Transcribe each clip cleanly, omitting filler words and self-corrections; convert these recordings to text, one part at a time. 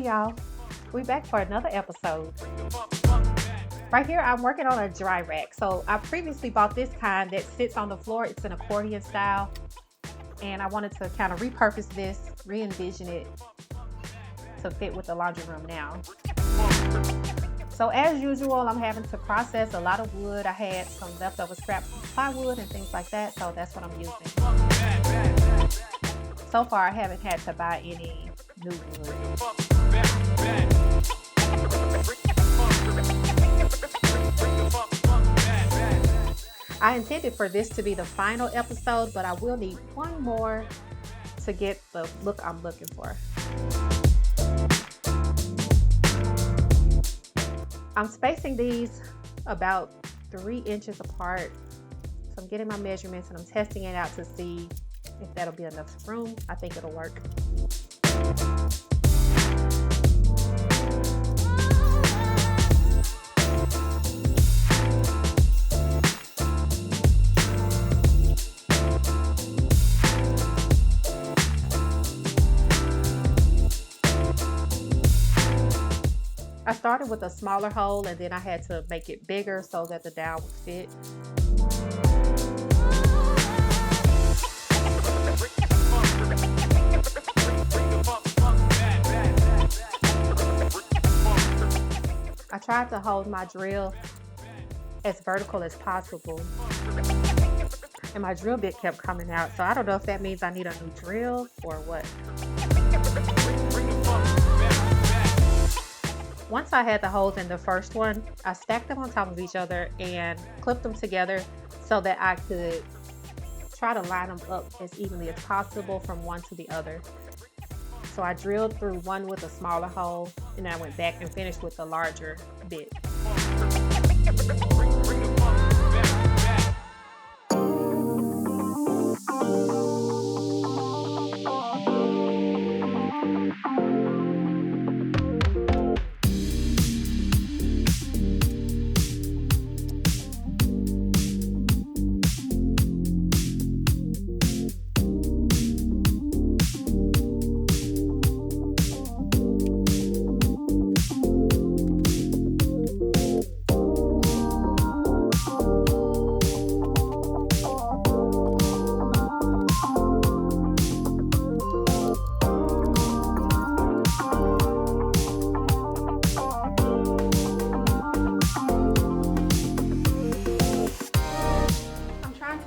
y'all. We back for another episode. Right here, I'm working on a dry rack. So I previously bought this kind that sits on the floor. It's an accordion style. And I wanted to kind of repurpose this, re-envision it to fit with the laundry room now. So as usual, I'm having to process a lot of wood. I had some leftover scraps of plywood and things like that. So that's what I'm using. So far, I haven't had to buy any new wood. I intended for this to be the final episode, but I will need one more to get the look I'm looking for. I'm spacing these about 3 inches apart. So I'm getting my measurements and I'm testing it out to see if that'll be enough room. I think it'll work. I started with a smaller hole and then I had to make it bigger so that the dowel would fit. I tried to hold my drill as vertical as possible and my drill bit kept coming out. So I don't know if that means I need a new drill or what. Once I had the holes in the first one, I stacked them on top of each other and clipped them together so that I could try to line them up as evenly as possible from one to the other. So I drilled through one with a smaller hole and then I went back and finished with the larger bit.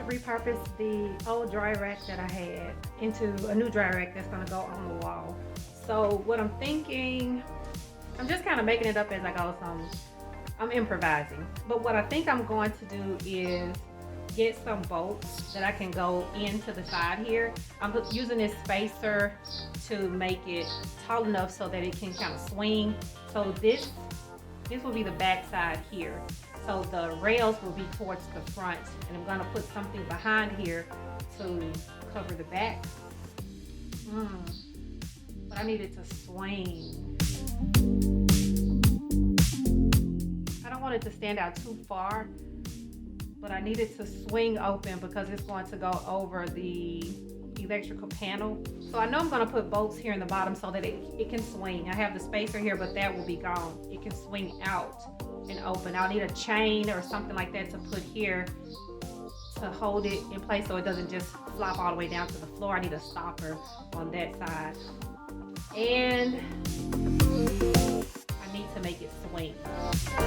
Repurpose the old dry rack that I had into a new dry rack that's going to go on the wall. So what I'm thinking, I'm just kind of making it up as I go, so I'm improvising. But what I think I'm going to do is get some bolts that I can go into the side here. I'm using this spacer to make it tall enough so that it can kind of swing. So this will be the back side here. So the rails will be towards the front, and I'm going to put something behind here to cover the back. But I need it to swing. I don't want it to stand out too far, but I need it to swing open because it's going to go over the electrical panel. So I know I'm going to put bolts here in the bottom so that it can swing. I have the spacer here, but that will be gone. It can swing out and open. I'll need a chain or something like that to put here to hold it in place so it doesn't just flop all the way down to the floor. I need a stopper on that side. And I need to make it swing. I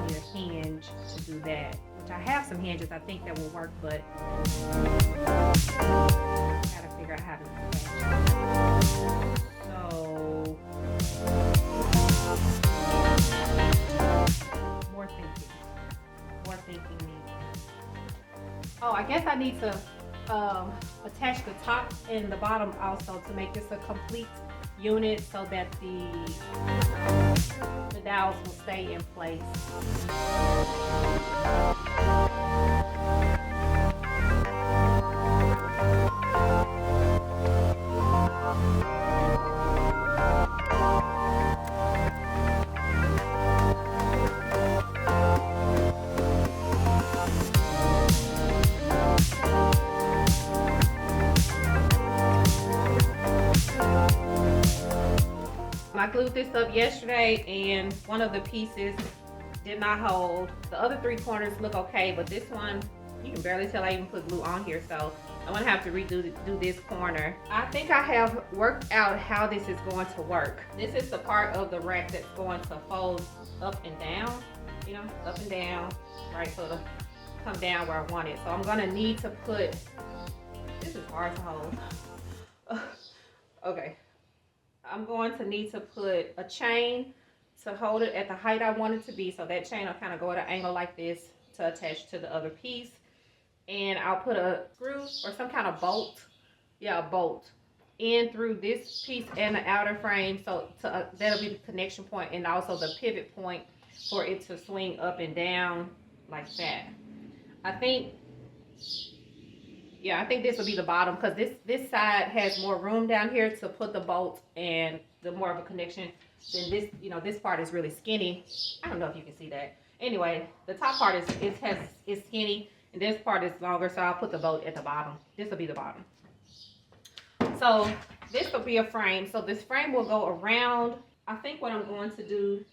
need a hinge to do that, which I have some hinges I think that will work, but I gotta figure out how to do that. So more thinking needed. Oh, I guess I need to attach the top and the bottom also to make this a complete unit so that the dowels will stay in place. glued this up yesterday and one of the pieces did not hold. The other 3 corners look okay, but this one, you can barely tell I even put glue on here, so I'm gonna have to do this corner. I think I have worked out how this is going to work. This is the part of the rack that's going to fold up and down, you know, up and down, right, so it'll come down where I want it. So I'm gonna need to put, this is hard to hold. Okay, I'm going to need to put a chain to hold it at the height I want it to be. So that chain will kind of go at an angle like this to attach to the other piece. And I'll put a screw or some kind of bolt, yeah, a bolt, in through this piece and the outer frame. So that'll be the connection point and also the pivot point for it to swing up and down like that. I think this will be the bottom, because this side has more room down here to put the bolt and the more of a connection. Then this, you know, this part is really skinny. I don't know if you can see that. Anyway, the top part is skinny and this part is longer, so I'll put the bolt at the bottom. This will be the bottom. So this will be a frame. So this frame will go around. I think what I'm going to do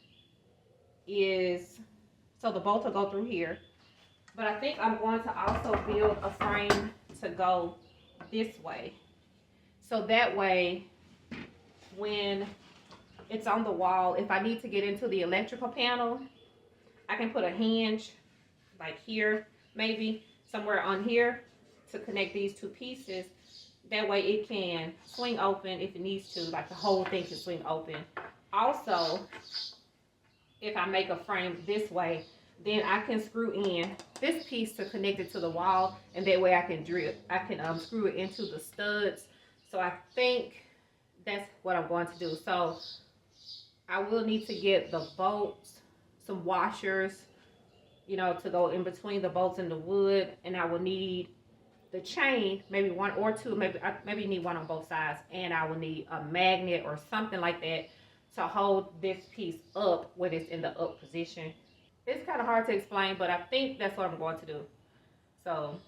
is, so the bolt will go through here, but I think I'm going to also build a frame to go this way. So that way, when it's on the wall, if I need to get into the electrical panel, I can put a hinge like here, maybe somewhere on here, to connect these 2 pieces. That way it can swing open if it needs to, like the whole thing can swing open. Also, if I make a frame this way, then I can screw in this piece to connect it to the wall, and that way I can screw it into the studs. So I think that's what I'm going to do. So I will need to get the bolts, some washers, you know, to go in between the bolts and the wood, and I will need the chain, maybe 1 or 2, maybe need 1 on both sides, and I will need a magnet or something like that to hold this piece up when it's in the up position. It's kind of hard to explain, but I think that's what I'm going to do. So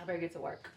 I better get to work.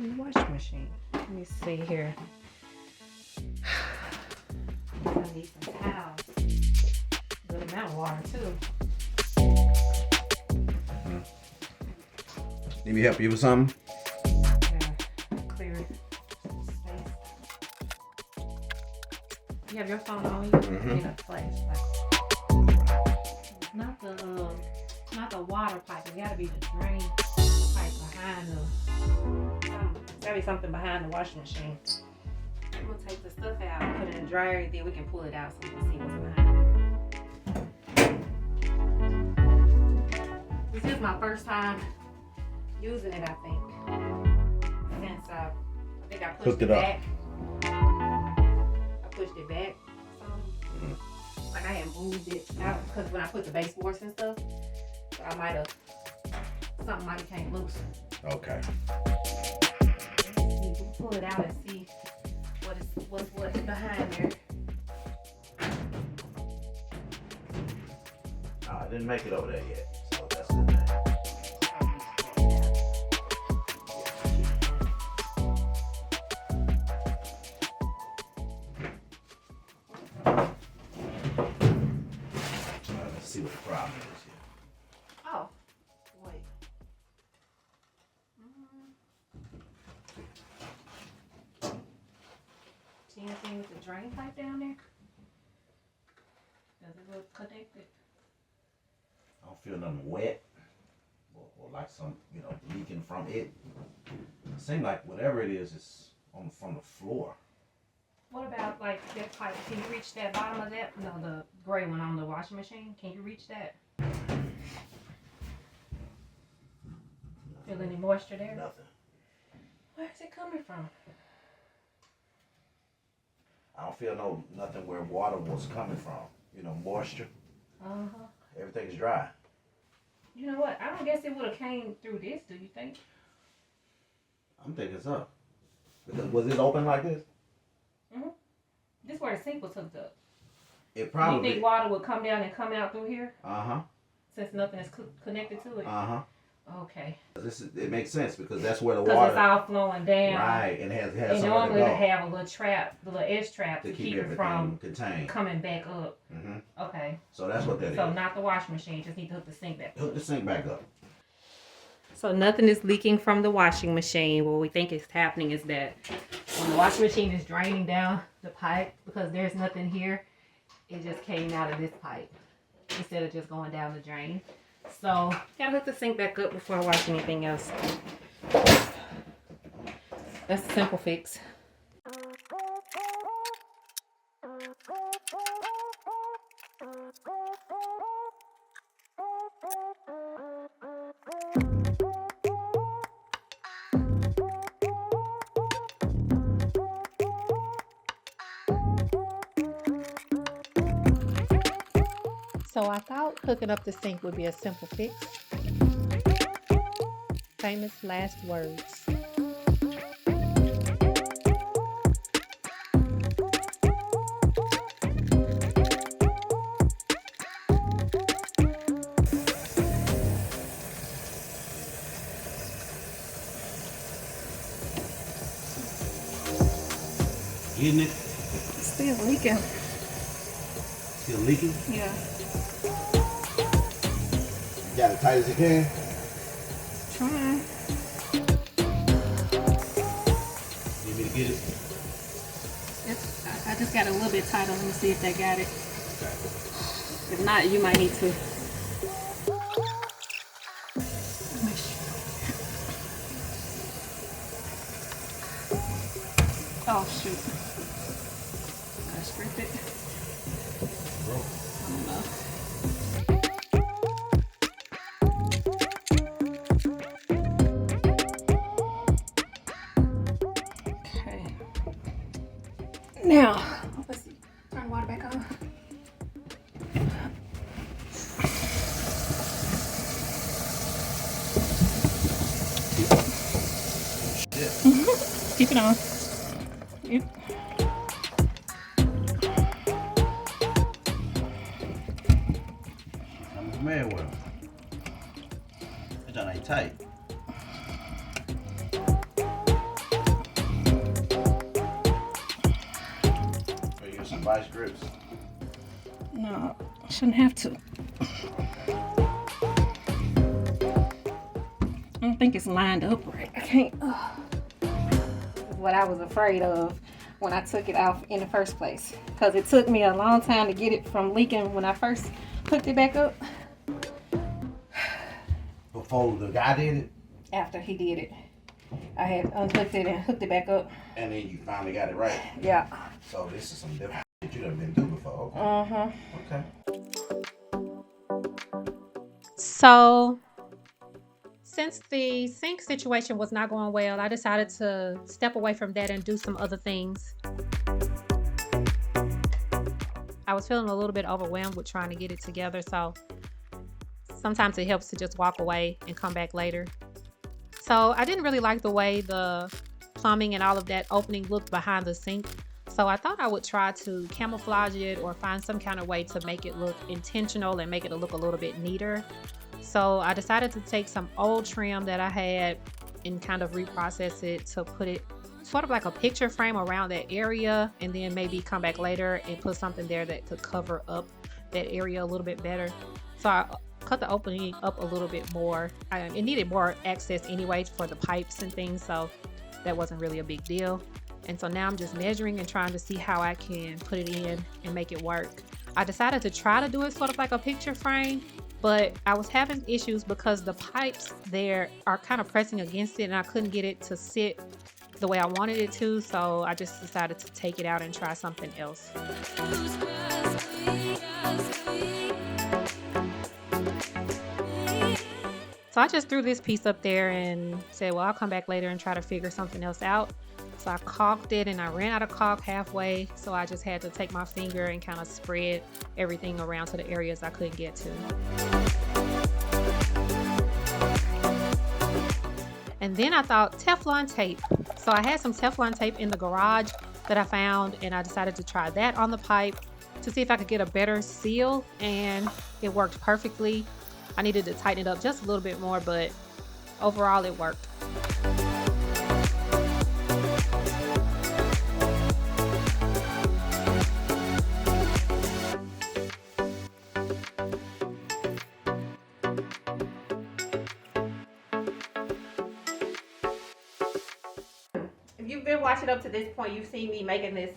in the washing machine. Let me see here. I need some towels. Good amount of water too. Need me help you with something? Yeah, clear space. You have your phone on you? Mm-hmm. Flashlight. Not the water pipe. It gotta be the drain pipe behind the. Gotta be something behind the washing machine. I'm gonna take the stuff out and put it in the dryer. Then we can pull it out so we can see what's behind it. This is my first time using it, I think. Since I think I pushed it back. I pushed it back. Like I had moved it out because when I put the baseboards and stuff, so I might have, something might have came loose. Okay. Let's see, pull it out and see what's behind there. I didn't make it over there yet, so that's the thing. Let's see what the problem is here. Oh, wait. See anything with the drain pipe down there? Does it look connected? I don't feel nothing wet or like some, leaking from it. It seems like whatever it is from the floor. What about like that pipe? Can you reach that bottom of that? No, the gray one on the washing machine. Can you reach that? Feel any moisture there? Nothing. Where is it coming from? I don't feel nothing where water was coming from. Moisture. Uh-huh. Everything's dry. You know what? I don't guess it would have came through this, do you think? I'm thinking so. Because was it open like this? Mm-hmm. This is where the sink was hooked up. It probably. You think water would come down and come out through here? Uh-huh. Since nothing is connected to it? Uh-huh. Okay. It makes sense because that's where the water. Because it's all flowing down. Right, and it has and somewhere normally to they go. have a little trap, the little edge trap To to keep keep it everything from contained. coming back up. Mm-hmm. Okay. So that's what that is. So not the washing machine, just need to hook the sink back up. Hook the sink back up. So nothing is leaking from the washing machine. What we think is happening is that when the washing machine is draining down the pipe, because there's nothing here, it just came out of this pipe instead of just going down the drain. So gotta hook the sink back up before I wash anything else. That's a simple fix. So I thought hooking up the sink would be a simple fix. Famous last words. Getting it? Still leaking. Still leaking? Yeah. You got it tight as you can? Trying. Need me to get it? I just got it a little bit tighter. Let me see if they got it. Okay. If not, you might need to. Oh shoot. Gotta strip it. I don't know. Okay. Now, let's see. Turn the water back on. Keep it on. Yep. I'm familiar with them. That done ain't tight. vice grips? No, shouldn't have to. I don't think it's lined up right. I can't. That's what I was afraid of when I took it off in the first place. Because it took me a long time to get it from leaking when I first hooked it back up. Before the guy did it? After he did it. I had unhooked it and hooked it back up. And then you finally got it right? Yeah. So this is some different that you done been through before. Okay. Uh-huh. Okay. So, since the sink situation was not going well, I decided to step away from that and do some other things. I was feeling a little bit overwhelmed with trying to get it together, so sometimes it helps to just walk away and come back later. So I didn't really like the way the plumbing and all of that opening looked behind the sink. So I thought I would try to camouflage it or find some kind of way to make it look intentional and make it look a little bit neater. So I decided to take some old trim that I had and kind of reprocess it to put it sort of like a picture frame around that area, and then maybe come back later and put something there that could cover up that area a little bit better. So I cut the opening up a little bit more. It needed more access anyway for the pipes and things, so that wasn't really a big deal. And so now I'm just measuring and trying to see how I can put it in and make it work. I decided to try to do it sort of like a picture frame, but I was having issues because the pipes there are kind of pressing against it and I couldn't get it to sit the way I wanted it to, so I just decided to take it out and try something else. So I just threw this piece up there and said, well, I'll come back later and try to figure something else out. So I caulked it and I ran out of caulk halfway. So I just had to take my finger and kind of spread everything around to the areas I couldn't get to. And then I thought Teflon tape. So I had some Teflon tape in the garage that I found, and I decided to try that on the pipe to see if I could get a better seal, and it worked perfectly. I needed to tighten it up just a little bit more, but overall it worked. If you've been watching up to this point, you've seen me making this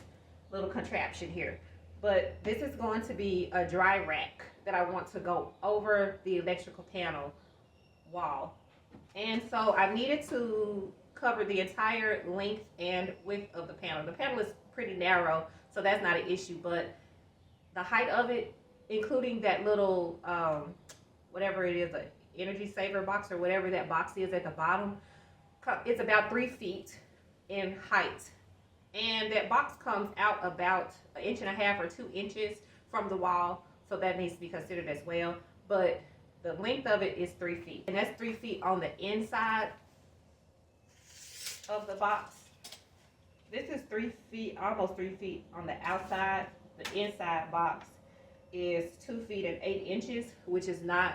little contraption here. But this is going to be a dry rack that I want to go over the electrical panel wall. And so I needed to cover the entire length and width of the panel. The panel is pretty narrow, so that's not an issue, but the height of it, including that little, whatever it is, an energy saver box or whatever that box is at the bottom, it's about 3 feet in height. And that box comes out about 1.5 inches or 2 inches from the wall, so that needs to be considered as well. But the length of it is 3 feet, and that's 3 feet on the inside of the box. This is 3 feet, almost 3 feet on the outside. The inside box is 2 feet and 8 inches, which is not,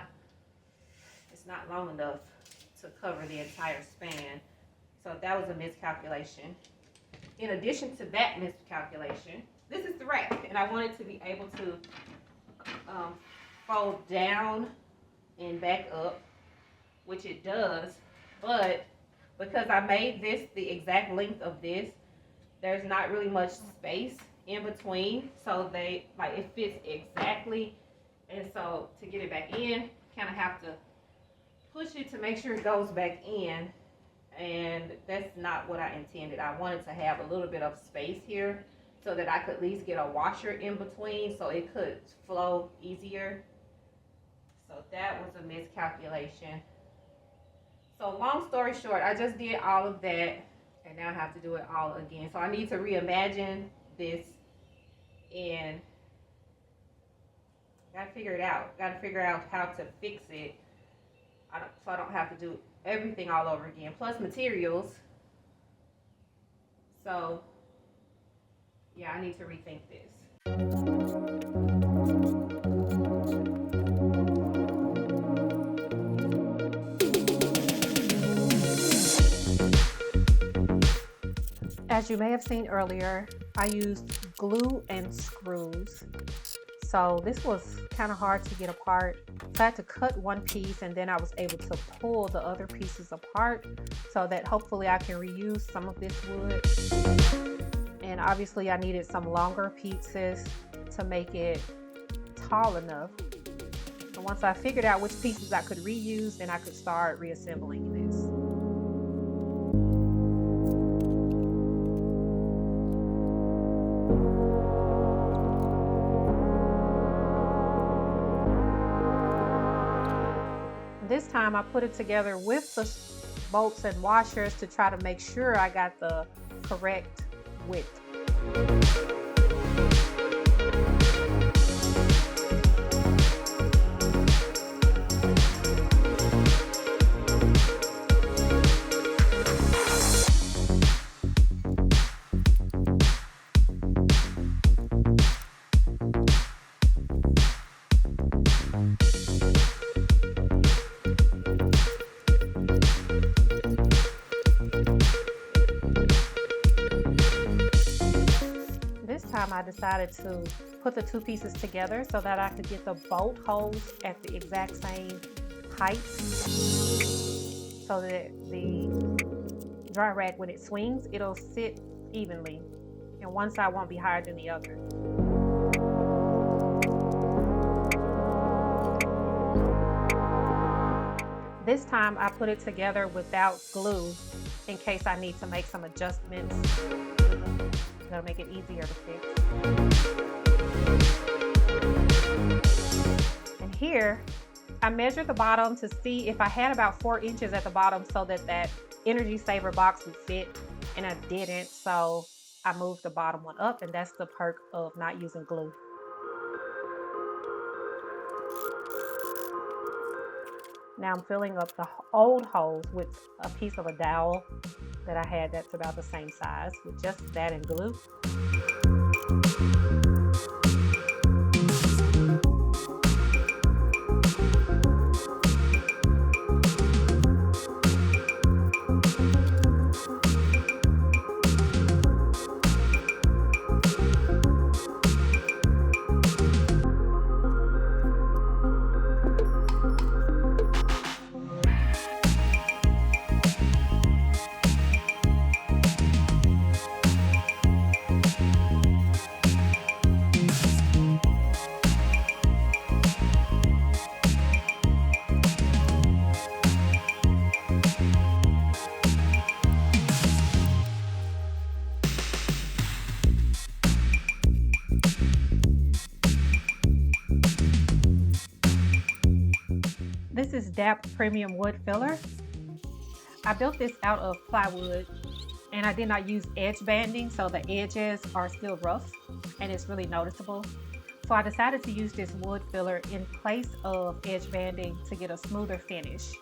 it's not long enough to cover the entire span. So that was a miscalculation. In addition to that miscalculation, this is the rack, and I wanted to be able to fold down and back up, which it does, but because I made this the exact length of this, there's not really much space in between, so it fits exactly. And so to get it back in, kind of have to push it to make sure it goes back in, and that's not what I intended. I wanted to have a little bit of space here so that I could at least get a washer in between so it could flow easier. So that was a miscalculation. So long story short, I just did all of that, and now I have to do it all again. So I need to reimagine this and gotta figure it out. Gotta figure out how to fix it so I don't have to do everything all over again, plus materials. So yeah, I need to rethink this. As you may have seen earlier, I used glue and screws. So this was kind of hard to get apart. So I had to cut one piece, and then I was able to pull the other pieces apart so that hopefully I can reuse some of this wood. And obviously I needed some longer pieces to make it tall enough. And once I figured out which pieces I could reuse, then I could start reassembling this. This time I put it together with the bolts and washers to try to make sure I got the correct width. I decided to put the two pieces together so that I could get the bolt holes at the exact same height so that the dry rack, when it swings, it'll sit evenly and one side won't be higher than the other. This time I put it together without glue in case I need to make some adjustments. That'll make it easier to fix. And here, I measured the bottom to see if I had about 4 inches at the bottom so that that energy saver box would fit, and I didn't, so I moved the bottom one up, and that's the perk of not using glue. Now I'm filling up the old holes with a piece of a dowel that I had that's about the same size with just that and glue. This is DAP Premium Wood Filler. I built this out of plywood and I did not use edge banding, so the edges are still rough and it's really noticeable. So I decided to use this wood filler in place of edge banding to get a smoother finish.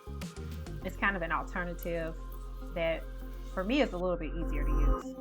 It's kind of an alternative that for me is a little bit easier to use.